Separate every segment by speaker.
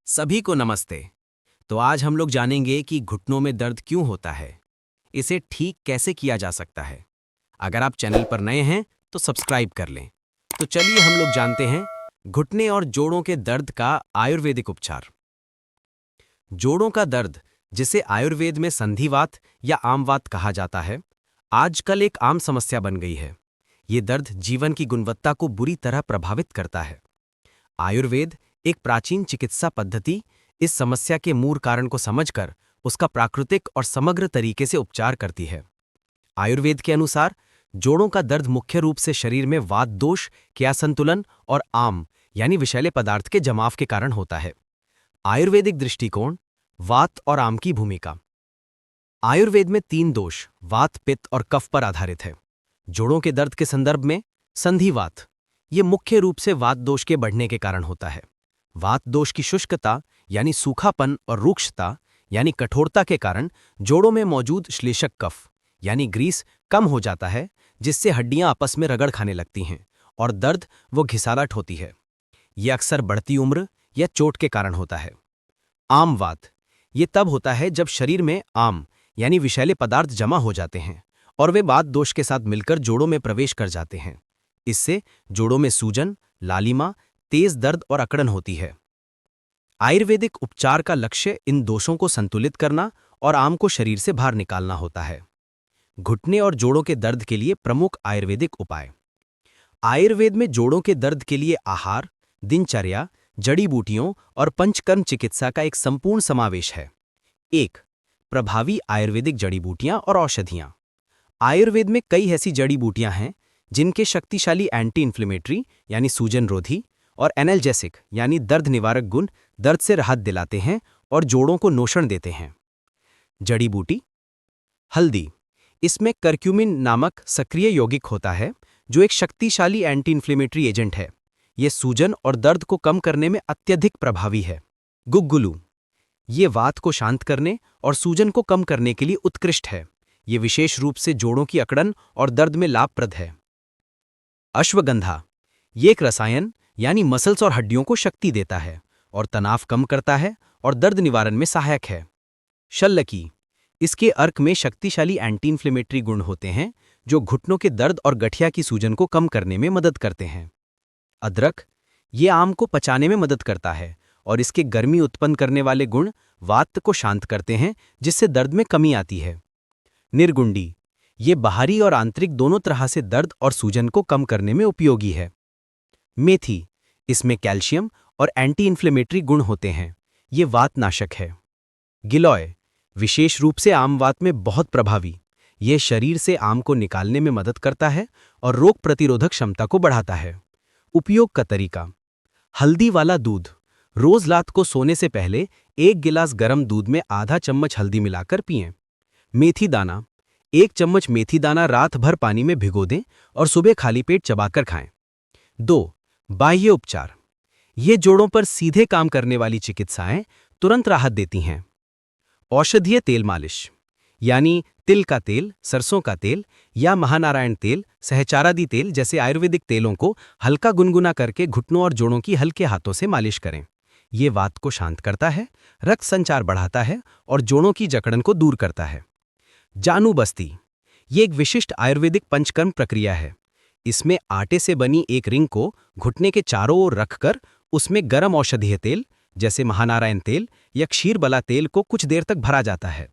Speaker 1: सभी को नमस्ते। तो आज हम लोग जानेंगे कि घुटनों में दर्द क्यों होता है, इसे ठीक कैसे किया जा सकता है। अगर आप चैनल पर नए हैं तो सब्सक्राइब कर लें। तो चलिए हम लोग जानते हैं घुटने और जोड़ों के दर्द का आयुर्वेदिक उपचार। जोड़ों का दर्द, जिसे आयुर्वेद में संधिवात या आमवात कहा जाता है, आजकल एक आम समस्या बन गई है। ये दर्द जीवन की गुणवत्ता को बुरी तरह प्रभावित करता है। आयुर्वेद, एक प्राचीन चिकित्सा पद्धति, इस समस्या के मूल कारण को समझकर उसका प्राकृतिक और समग्र तरीके से उपचार करती है। आयुर्वेद के अनुसार जोड़ों का दर्द मुख्य रूप से शरीर में वात दोष के असंतुलन और आम यानी विषैले पदार्थ के जमाव के कारण होता है। आयुर्वेदिक दृष्टिकोण, वात और आम की भूमिका। आयुर्वेद में 3 दोष, वात, पित्त और कफ पर आधारित है। जोड़ों के दर्द के संदर्भ में संधिवात, ये मुख्य रूप से वात दोष के बढ़ने के कारण होता है। वात दोष की शुष्कता यानी सूखापन और रुक्षता यानी कठोरता के कारण जोड़ों में मौजूद श्लेष्मक कफ यानी ग्रीस कम हो जाता है, जिससे हड्डियां आपस में रगड़ खाने लगती हैं और दर्द वो घिसालट होती है। ये अक्सर बढ़ती उम्र या चोट के कारण होता है। आमवात, ये तब होता है जब शरीर में आम यानी विषैले पदार्थ जमा हो जाते हैं और वे वात दोष के साथ मिलकर जोड़ों में प्रवेश कर जाते हैं। इससे जोड़ों में सूजन, लालिमा, तेज दर्द और अकड़न होती है। आयुर्वेदिक उपचार का लक्ष्य इन दोषों को संतुलित करना और आम को शरीर से बाहर निकालना होता है। घुटने और जोड़ों के दर्द के लिए प्रमुख आयुर्वेदिक उपाय। आयुर्वेद में जोड़ों के दर्द के लिए आहार, दिनचर्या, जड़ी बूटियों और पंचकर्म चिकित्सा का एक संपूर्ण समावेश है। 1. प्रभावी आयुर्वेदिक जड़ी बूटियां और औषधियां। आयुर्वेद में कई ऐसी जड़ी बूटियां हैं जिनके शक्तिशाली एंटी इन्फ्लेमेटरी यानी सूजन रोधी और एनाल्जेसिक यानी दर्द निवारक गुण दर्द से राहत दिलाते हैं और जोड़ों को नोशण देते हैं। जड़ी बूटी हल्दी, इसमें करक्यूमिन नामक सक्रिय यौगिक होता है जो एक शक्तिशाली एंटी इन्फ्लेमेटरी एजेंट है। यह सूजन और दर्द को कम करने में अत्यधिक प्रभावी है। गुग्गुलू, ये वात को शांत करने और सूजन को कम करने के लिए उत्कृष्ट है। ये विशेष रूप से जोड़ों की अकड़न और दर्द में लाभप्रद है। अश्वगंधा, ये एक रसायन यानी मसल्स और हड्डियों को शक्ति देता है और तनाव कम करता है और दर्द निवारण में सहायक है। शल्लकी, इसके अर्क में शक्तिशाली एंटी इन्फ्लेमेटरी गुण होते हैं जो घुटनों के दर्द और गठिया की सूजन को कम करने में मदद करते हैं। अदरक, ये आम को पचाने में मदद करता है और इसके गर्मी उत्पन्न करने वाले गुण वात को शांत करते हैं, जिससे दर्द में कमी आती है। निर्गुंडी, ये बाहरी और आंतरिक दोनों तरह से दर्द और सूजन को कम करने में उपयोगी है। मेथी, इसमें कैल्शियम और एंटी इन्फ्लेमेटरी गुण होते हैं। ये वातनाशक है। गिलोय, विशेष रूप से आम वात में बहुत प्रभावी। यह शरीर से आम को निकालने में मदद करता है और रोग प्रतिरोधक क्षमता को बढ़ाता है। उपयोग का तरीका। हल्दी वाला दूध, रोज रात को सोने से पहले 1 गिलास गर्म दूध में आधा चम्मच हल्दी मिलाकर पिएं। मेथी दाना, 1 चम्मच मेथी दाना रात भर पानी में भिगो दें और सुबह खाली पेट चबाकर खाएं। 2. बाह्य उपचार, ये जोड़ों पर सीधे काम करने वाली चिकित्साएं तुरंत राहत देती हैं। औषधीय तेल मालिश, यानी तिल का तेल, सरसों का तेल या महानारायण तेल, सहचारादी तेल जैसे आयुर्वेदिक तेलों को हल्का गुनगुना करके घुटनों और जोड़ों की हल्के हाथों से मालिश करें। ये वात को शांत करता है, रक्त संचार बढ़ाता है और जोड़ों की जकड़न को दूर करता है। जानु बस्ती, ये एक विशिष्ट आयुर्वेदिक पंचकर्म प्रक्रिया है। इसमें आटे से बनी एक रिंग को घुटने के चारों ओर रखकर उसमें गर्म औषधीय तेल जैसे महानारायण तेल या क्षीरबला तेल को कुछ देर तक भरा जाता है।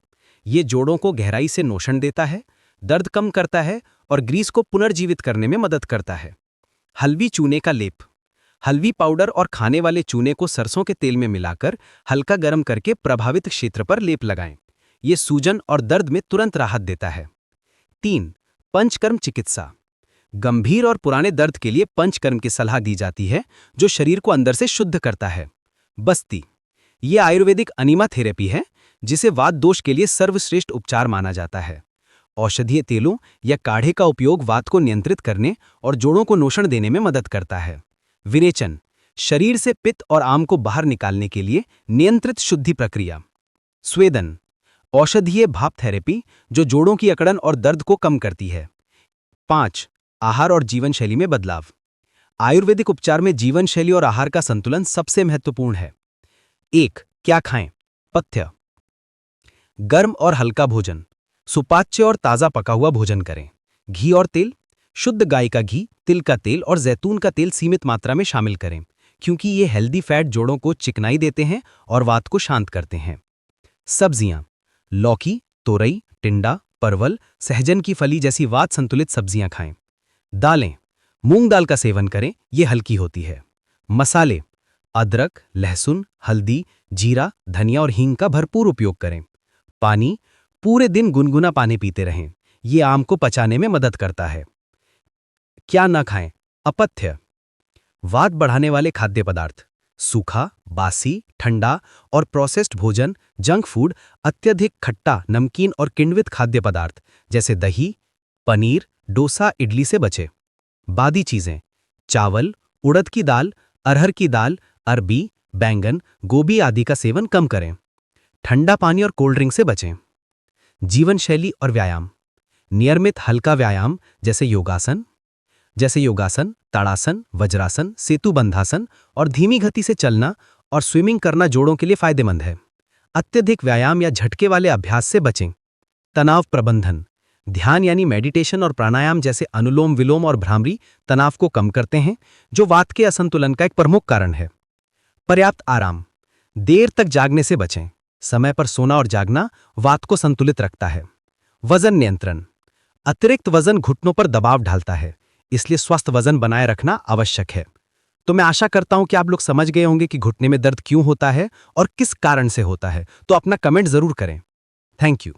Speaker 1: ये जोड़ों को गहराई से नोशण देता है, दर्द कम करता है और ग्रीस को पुनर्जीवित करने में मदद करता है। हल्वी चूने का लेप, हल्वी पाउडर और खाने वाले चूने को सरसों के तेल में मिलाकर हल्का गर्म करके प्रभावित क्षेत्र पर लेप लगाएं। ये सूजन और दर्द में तुरंत राहत देता है। 3. पंचकर्म चिकित्सा, गंभीर और पुराने दर्द के लिए पंचकर्म की सलाह दी जाती है जो शरीर को अंदर से शुद्ध करता है। बस्ती, ये आयुर्वेदिक अनीमा थेरेपी है जिसे वात दोष के लिए सर्वश्रेष्ठ उपचार माना जाता है। औषधीय तेलों या काढ़े का उपयोग वात को नियंत्रित करने और जोड़ों को नोशण देने में मदद करता है। विरेचन, शरीर से पित्त और आम को बाहर निकालने के लिए नियंत्रित शुद्धि प्रक्रिया। स्वेदन, औषधीय भाप थेरेपी जो जोड़ों की अकड़न और दर्द को कम करती है। 5. आहार और जीवन शैली में बदलाव, आयुर्वेदिक उपचार में जीवन शैली और आहार का संतुलन सबसे महत्वपूर्ण है। 1. क्या खाएं? पथ्य: गर्म और हल्का भोजन, सुपाच्य और ताज़ा पका हुआ भोजन करें। घी और तेल: शुद्ध गाय का घी, तिल का तेल और जैतून का तेल सीमित मात्रा में शामिल करें, क्योंकि ये हेल्दी फैट जोड़ों को चिकनाई देते हैं और वात को शांत करते हैं। सब्जियां: लौकी, तोरई, टिंडा, परवल, सहजन की फली जैसी वात संतुलित सब्जियां खाएं। दालें: मूंग दाल का सेवन करें, ये हल्की होती है। मसाले: अदरक, लहसुन, हल्दी, जीरा, धनिया और हींग का भरपूर उपयोग करें। पानी: पूरे दिन गुनगुना पानी पीते रहें, ये आम को पचाने में मदद करता है। क्या न खाएं? अपथ्य: वात बढ़ाने वाले खाद्य पदार्थ, सूखा, बासी, ठंडा और प्रोसेस्ड भोजन, जंक फूड, अत्यधिक खट्टा, नमकीन और किण्वित खाद्य पदार्थ जैसे दही, पनीर, डोसा, इडली से बचें। बादी चीजें: चावल, उड़द की दाल, अरहर की दाल, अरबी, बैंगन, गोभी आदि का सेवन कम करें। ठंडा पानी और कोल्ड ड्रिंक से बचें। जीवन शैली और व्यायाम: नियमित हल्का व्यायाम जैसे योगासन, ताड़ासन, वज्रासन, सेतुबंधासन और धीमी गति से चलना और स्विमिंग करना जोड़ों के लिए फायदेमंद है। अत्यधिक व्यायाम या झटके वाले अभ्यास से बचें। तनाव प्रबंधन: ध्यान यानी मेडिटेशन और प्राणायाम जैसे अनुलोम विलोम और भ्रामरी तनाव को कम करते हैं, जो वात के असंतुलन का एक प्रमुख कारण है। पर्याप्त आराम: देर तक जागने से बचें। समय पर सोना और जागना वात को संतुलित रखता है। वजन नियंत्रण: अतिरिक्त वजन घुटनों पर दबाव डालता है, इसलिए स्वस्थ वजन बनाए रखना आवश्यक है। तो मैं आशा करता हूं कि आप लोग समझ गए होंगे कि घुटने में दर्द क्यों होता है और किस कारण से होता है। तो अपना कमेंट जरूर करें। Thank you.